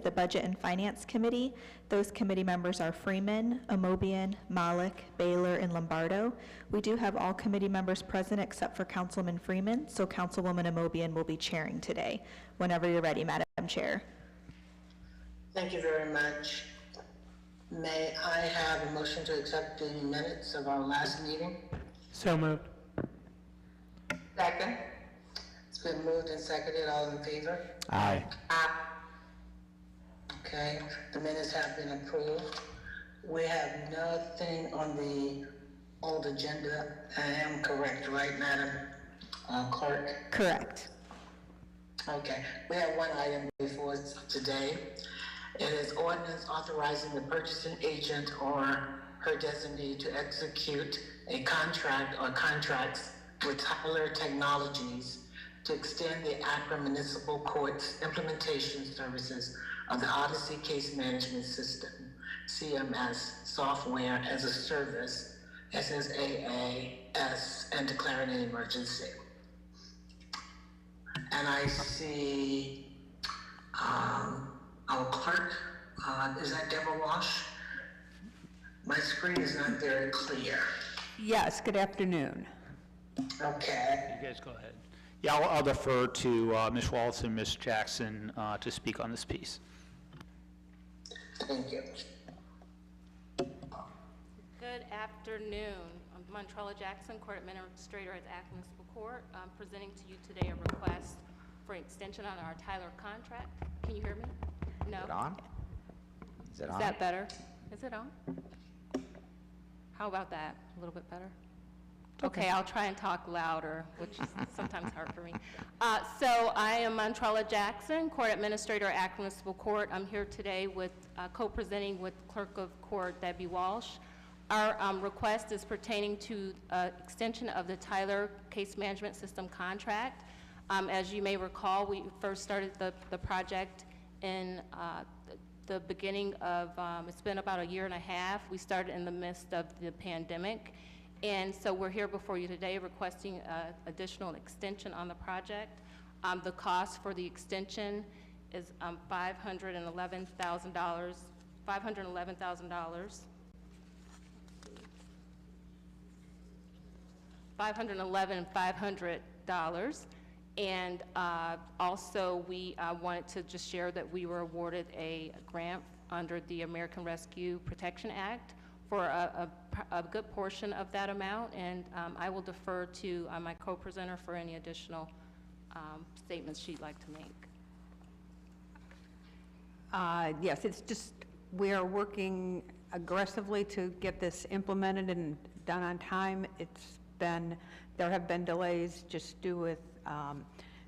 the Budget and Finance Committee. Those committee members are Freeman, Amobian, Malik, Baylor, and Lombardo. We do have all committee members present except for Councilman Freeman, so Councilwoman Amobian will be chairing today. Whenever you're ready, Madam Chair. Thank you very much. May I have a motion to accept the minutes of our last meeting? So moved. Second. It's been moved and seconded. All in favor? Aye. Okay, the minutes have been approved. We have nothing on the old agenda. I am correct, right, Madam Clerk? Correct. Okay, we have one item before us today. It is ordinance authorizing the purchasing agent or her designee to execute a contract or contracts with Tyler Technologies to extend the Akron Municipal Court's implementation services of the Odyssey Case Management System, CMS, software as a service, SSAAS, and declaring an emergency. And I see our clerk, is that Deborah Walsh? My screen is not very clear. Yes, good afternoon. Okay. You guys go ahead. Yeah, I'll defer to Ms. Wallace and Ms. Jackson to speak on this piece. Thank you. Good afternoon. I'm Montrella Jackson, Court Administrator at Akron Municipal Court. I'm presenting to you today a request for an extension on our Tyler contract. Can you hear me? No? Is it on? Is it on? Is that better? Is it on? How about that? A little bit better? Okay, I'll try and talk louder, which is sometimes hard for me. So I am Montrella Jackson, Court Administrator at Akron Municipal Court. I'm here today with co-presenting with Clerk of Court Debbie Walsh. Our request is pertaining to extension of the Tyler Case Management System contract. As you may recall, we first started the project in the beginning of, it's been about a year and a half. We started in the midst of the pandemic. And so we're here before you today requesting additional extension on the project. The cost for the extension is $511,000. $511,500. And also we wanted to just share that we were awarded a grant under the American Rescue Protection Act for a good portion of that amount, and I will defer to my co-presenter for any additional statements she'd like to make. Yes, it's just, we are working aggressively to get this implemented and done on time. It's been, there have been delays just due with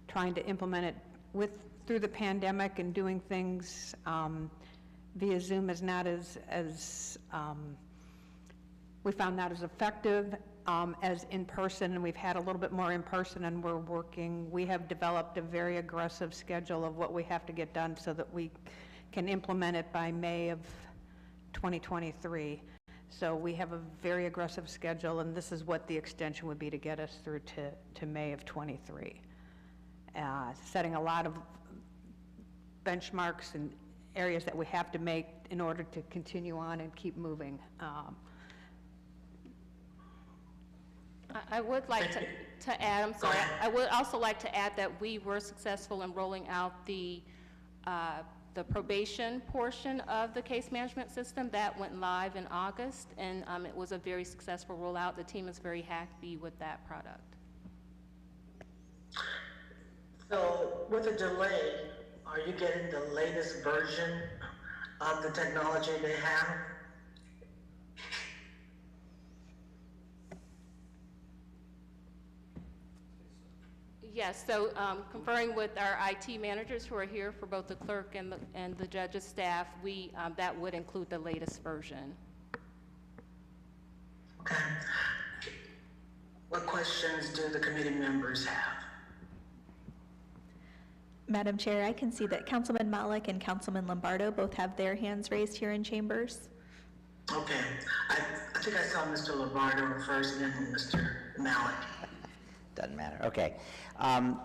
trying to implement it through the pandemic, and doing things via Zoom is not as we found not as effective as in person, and we've had a little bit more in person, and we have developed a very aggressive schedule of what we have to get done so that we can implement it by May of 2023. So we have a very aggressive schedule, and this is what the extension would be to get us through to May of 23. Setting a lot of benchmarks and areas that we have to make in order to continue on and keep moving. I would like to add, I'm sorry, I would also like to add that we were successful in rolling out the probation portion of the case management system. That went live in August, and it was a very successful rollout. The team is very happy with that product. So with a delay, are you getting the latest version of the technology they have? Yes, so conferring with our IT managers who are here for both the clerk and the judge's staff, that would include the latest version. Okay. What questions do the committee members have? Madam Chair, I can see that Councilman Malik and Councilman Lombardo both have their hands raised here in chambers. Okay. I think I saw Mr. Lombardo first and then Mr. Malik. Doesn't matter. Okay.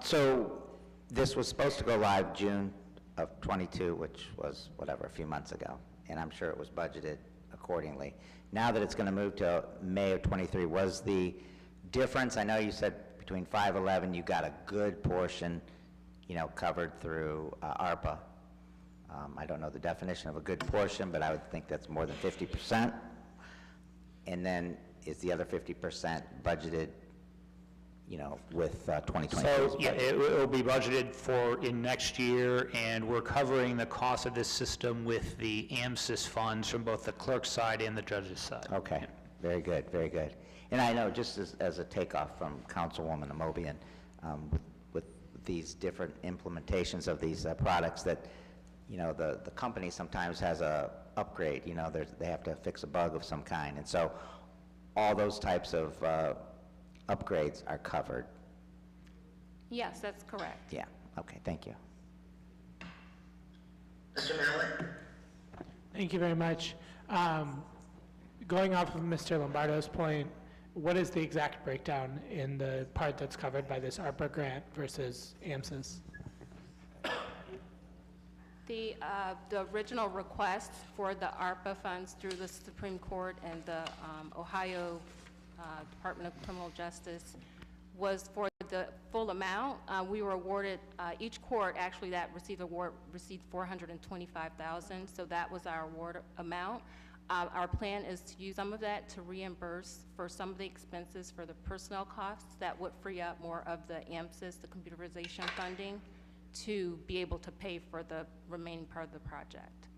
So this was supposed to go live June of '22, which was whatever, a few months ago, and I'm sure it was budgeted accordingly. Now that it's going to move to May of '23, was the difference, I know you said between 511, you got a good portion, covered through ARPA. I don't know the definition of a good portion, but I would think that's more than 50%. And then is the other 50% budgeted, with 2022? So, yeah, it will be budgeted for in next year, and we're covering the cost of this system with the AMSIS funds from both the clerk's side and the judge's side. Okay, Yeah. very good, very good. And I know, just as a takeoff from Councilwoman Amobian, with these different implementations of these products, that, the company sometimes has a upgrade, they have to fix a bug of some kind. And so all those types of upgrades are covered. Yes, that's correct. Yeah, okay, thank you. Mr. Mallett? Thank you very much. Going off of Mr. Lombardo's point, what is the exact breakdown in the part that's covered by this ARPA grant versus AMSIS? The original request for the ARPA funds through the Supreme Court and the Ohio Department of Criminal Justice was for the full amount. We were awarded, each court actually that received award received $425,000, so that was our award amount. Our plan is to use some of that to reimburse for some of the expenses for the personnel costs that would free up more of the AMSIS, the computerization funding, to be able to pay for the remaining part of the project.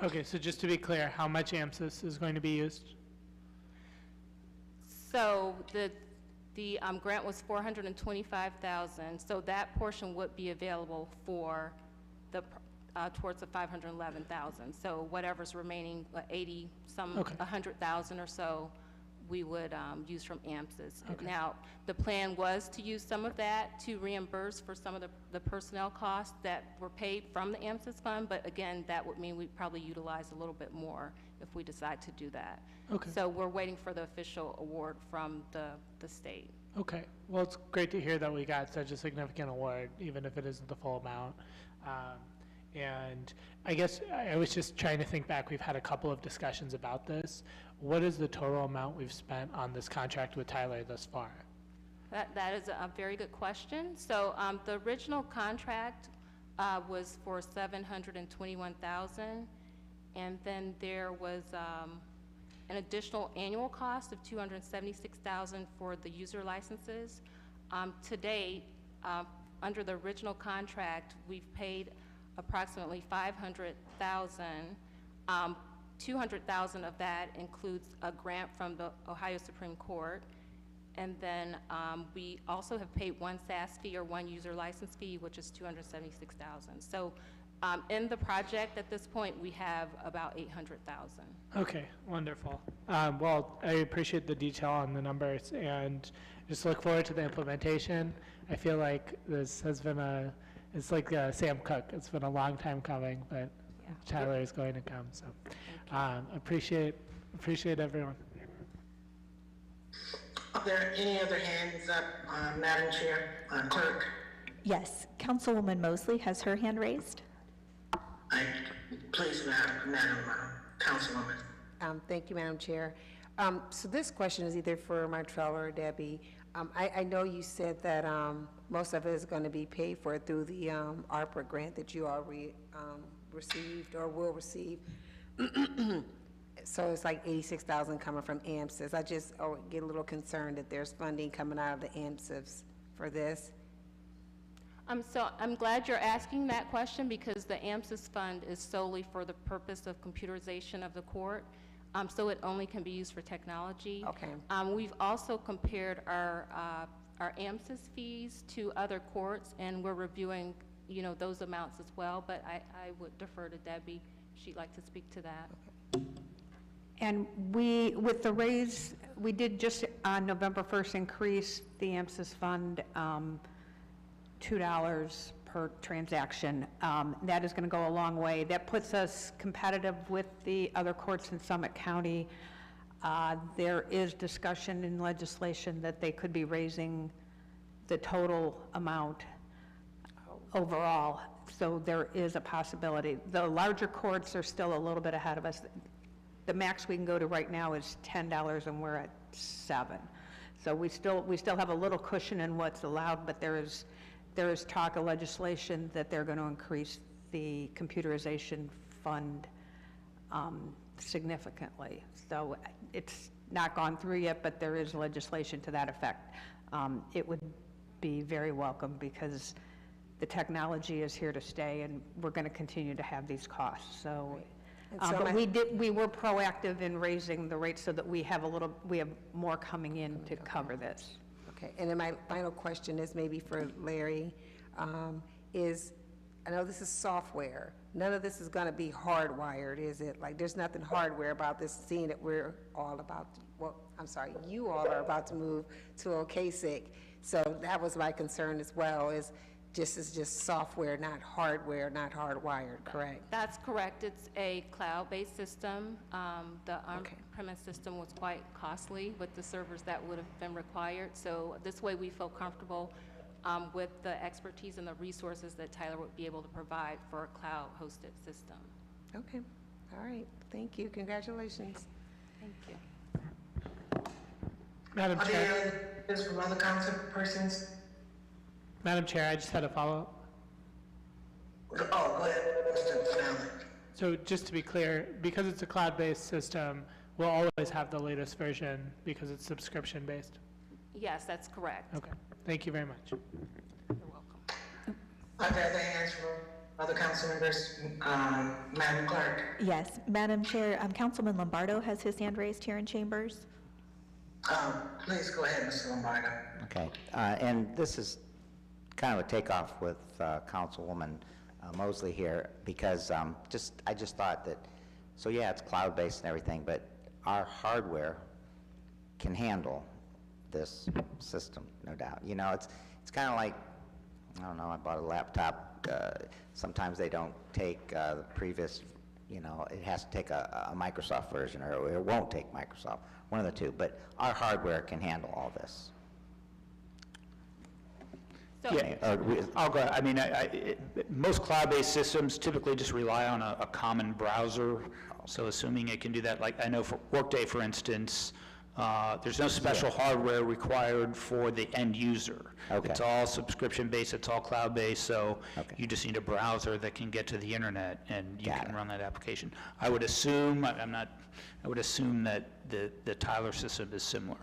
Okay, so just to be clear, how much AMSIS is going to be used? So the grant was $425,000, so that portion would be available for the towards the $511,000. So whatever's remaining, 80 some, Okay. 100,000 or so, we would use from AMSIS. Okay. Now, the plan was to use some of that to reimburse for some of the personnel costs that were paid from the AMSIS fund, but again, that would mean we'd probably utilize a little bit more if we decide to do that. Okay. So we're waiting for the official award from the state. Okay, well, it's great to hear that we got such a significant award, even if it isn't the full amount. And I guess I was just trying to think back, we've had a couple of discussions about this. What is the total amount we've spent on this contract with Tyler thus far? That is a very good question. So the original contract was for $721,000, and then there was an additional annual cost of $276,000 for the user licenses. To date, under the original contract, we've paid approximately $500,000. $200,000 of that includes a grant from the Ohio Supreme Court, and then we also have paid one SAS fee or one user license fee, which is $276,000. So in the project at this point, we have about $800,000. Okay, wonderful. Well, I appreciate the detail on the numbers and just look forward to the implementation. I feel like this has been it's like Sam Cooke. It's been a long time coming, but Yeah. Tyler is going to come, so appreciate everyone. Are there any other hands up, Madam Chair, Clerk? Yes, Councilwoman Mosley has her hand raised. Please, Madam Councilwoman. Thank you, Madam Chair. So this question is either for Martrell or Debbie. I know you said that most of it is going to be paid for through the ARPA grant that you already received or will receive. So it's like $86,000 coming from AMSIS. I just get a little concerned that there's funding coming out of the AMSIS for this. So I'm glad you're asking that question, because the AMSIS fund is solely for the purpose of computerization of the court. So it only can be used for technology. Okay. We've also compared our AMSIS fees to other courts, and we're reviewing, those amounts as well. But I would defer to Debbie. She'd like to speak to that. And with the raise, we did just on November 1st increase the AMSIS fund $2 per transaction. That is going to go a long way. That puts us competitive with the other courts in Summit County. There is discussion in legislation that they could be raising the total amount overall. So there is a possibility. The larger courts are still a little bit ahead of us. The max we can go to right now is $10, and we're at $7. So we still have a little cushion in what's allowed, but there is talk of legislation that they're going to increase the computerization fund significantly. So it's not gone through yet, but there is legislation to that effect. It would be very welcome because the technology is here to stay, and we're going to continue to have these costs. So, but we were proactive in raising the rates so that we have more coming in to cover this. Okay, and then my final question is maybe for Larry, I know this is software. None of this is going to be hardwired, is it? Like, there's nothing hardware about this, seeing that we're all about, you all are about to move to OKSIC. So that was my concern as well, is just software, not hardware, not hardwired, correct? That's correct. It's a cloud-based system. The on-premise system was quite costly with the servers that would have been required. So this way we feel comfortable with the expertise and the resources that Tyler would be able to provide for a cloud-hosted system. Okay, all right, thank you, congratulations. Thank you. Madam Are there Chair, any questions from other council persons? Madam Chair, I just had a follow-up. Oh, go ahead, Mr. Fallon. So just to be clear, because it's a cloud-based system, we'll always have the latest version because it's subscription-based? Yes, that's correct. Okay, thank you very much. You're welcome. Are there other hands from other council members? Madam Clerk? Yes, Madam Chair, Councilman Lombardo has his hand raised here in chambers. Please go ahead, Mr. Lombardo. Okay, and this is kind of a takeoff with Councilwoman Mosley here, because I just thought that, so yeah, it's cloud-based and everything, but our hardware can handle this system, no doubt. You know, it's kind of like, I don't know, I bought a laptop. Sometimes they don't take the previous, you know, it has to take a Microsoft version, or it won't take Microsoft, one of the two. But our hardware can handle all this. So, Yeah, I'll go, I mean, most cloud-based systems typically just rely on a common browser, so assuming it can do that, like, I know for Workday, for instance, there's no special hardware required for the end user. Okay. It's all subscription-based, it's all cloud-based, so Okay. you just need a browser that can get to the internet, and you Got can it. run that application. I would assume, I would assume that the Tyler system is similar.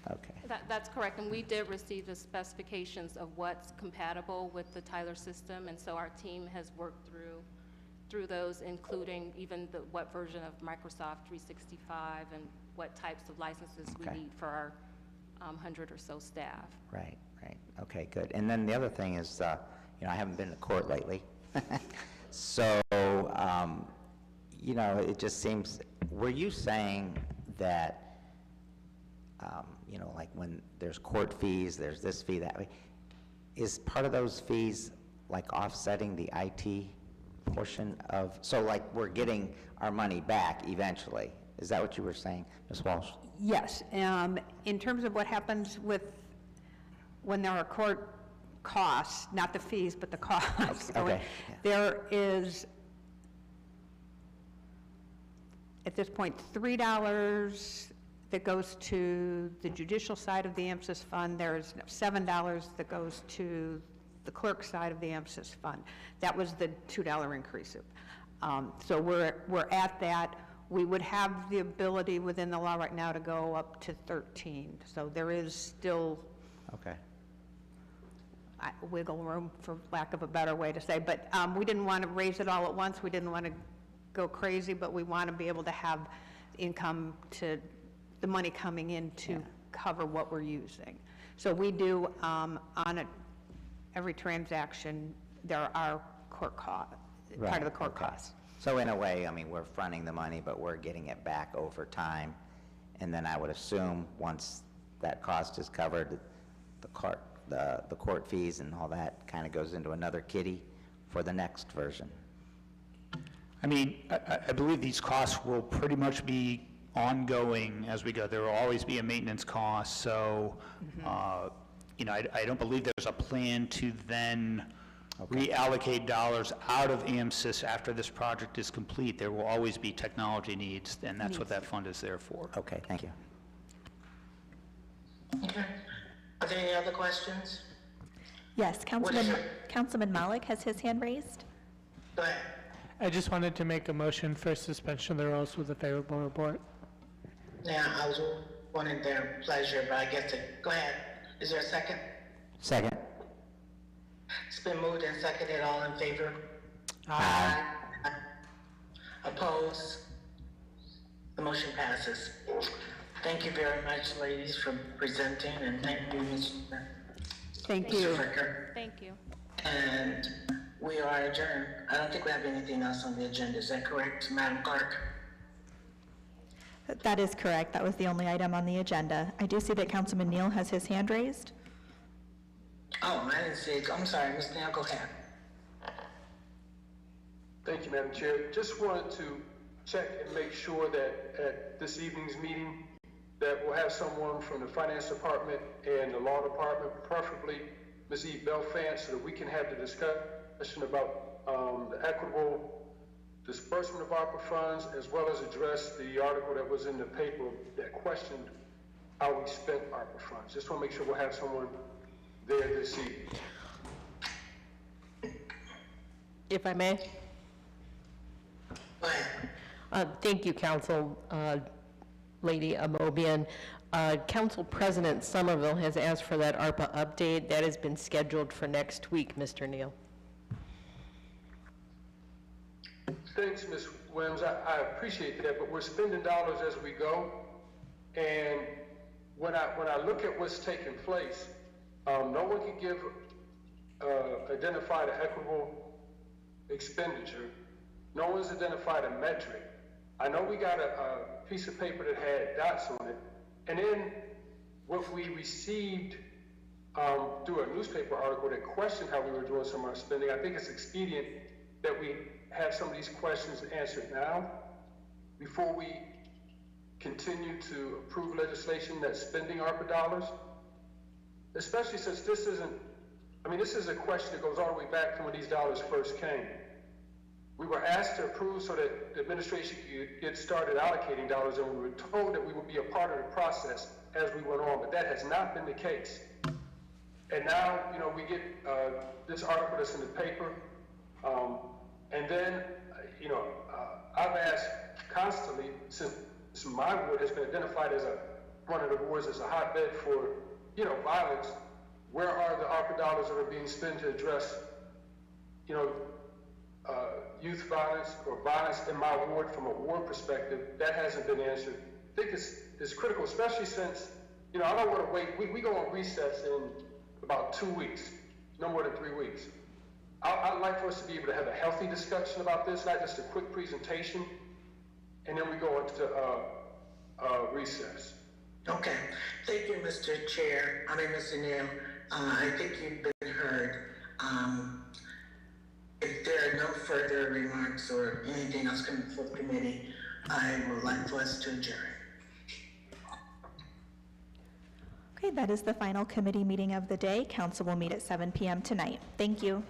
Okay. that's correct, and we did receive the specifications of what's compatible with the Tyler system, and so our team has worked through those, including even what version of Microsoft 365 and what types of licenses we Okay. need for our 100 or so staff. Right, right. Okay, good. And then the other thing is, you know, I haven't been to court lately. So, you know, it just seems, were you saying that, you know, like when there's court fees, there's this fee, that way, is part of those fees like offsetting the IT portion of, so like we're getting our money back eventually? Is that what you were saying, Ms. Walsh? Yes, in terms of what happens when there are court costs, not the fees, but the costs. Okay, yeah. There is, at this point, $3 that goes to the judicial side of the AMSIS fund. There's $7 that goes to the clerk side of the AMSIS fund. That was the $2 increase. So we're at that. We would have the ability within the law right now to go up to 13. So there is still Okay. wiggle room, for lack of a better way to say. But we didn't want to raise it all at once. We didn't want to go crazy, but we want to be able to have income to, the money coming in to cover what we're using. So we do, every transaction, there are court costs, part of the court okay. costs. So in a way, I mean, we're fronting the money, but we're getting it back over time. And then I would assume, once that cost is covered, the court fees and all that kind of goes into another kitty for the next version. I mean, I believe these costs will pretty much be ongoing as we go. There will always be a maintenance cost, so, you know, I don't believe there's a plan to then reallocate dollars out of AMSIS after this project is complete. There will always be technology needs, and that's what that fund is there for. Okay, thank you. Okay. Are there any other questions? Yes, Councilman Malik has his hand raised. Go ahead. I just wanted to make a motion for suspension of the rules with a favorable report. Now, I was wanting their pleasure, but I guess go ahead. Is there a second? Second. It's been moved and seconded. All in favor? Aye. Opposed? The motion passes. Thank you very much, ladies, for presenting, and thank you, Mr. Thank you. Fricker. Thank you. And we are adjourned. I don't think we have anything else on the agenda. Is that correct, Madam Clerk? That is correct. That was the only item on the agenda. I do see that Councilman Neal has his hand raised. Oh, I didn't see it. I'm sorry, Ms. Neal, go ahead. Thank you, Madam Chair. Just wanted to check and make sure that at this evening's meeting that we'll have someone from the Finance Department and the Law Department, preferably Ms. Eve Belfant, so that we can have the discussion about the equitable disbursement of ARPA funds, as well as address the article that was in the paper that questioned how we spent ARPA funds. Just want to make sure we'll have someone there this evening. If I may? Go ahead. Thank you, Council Lady Amobian. Council President Somerville has asked for that ARPA update. That has been scheduled for next week, Mr. Neal. Thanks, Ms. Williams. I appreciate that, but we're spending dollars as we go. And when I look at what's taking place, no one can identify the equitable expenditure. No one's identified a metric. I know we got a piece of paper that had dots on it, and then what we received through a newspaper article that questioned how we were doing some of our spending. I think it's expedient that we have some of these questions answered now before we continue to approve legislation that's spending ARPA dollars, especially since this is a question that goes all the way back from when these dollars first came. We were asked to approve so that the administration could get started allocating dollars, and we were told that we would be a part of the process as we went on, but that has not been the case. And now, we get this article that's in the paper, and then, I've asked constantly, since my ward has been identified as one of the wards as a hotbed for, violence, where are the ARPA dollars that are being spent to address, youth violence or violence in my ward from a ward perspective? That hasn't been answered. I think it's critical, especially since, I don't want to wait. We go on recess in about 2 weeks, no more than 3 weeks. I'd like for us to be able to have a healthy discussion about this, not just a quick presentation, and then we go into recess. Okay. Thank you, Mr. Neal. I think you've been heard. If there are no further remarks or anything else coming before the committee, I would like for us to adjourn. Okay, that is the final committee meeting of the day. Council will meet at 7 p.m. tonight. Thank you.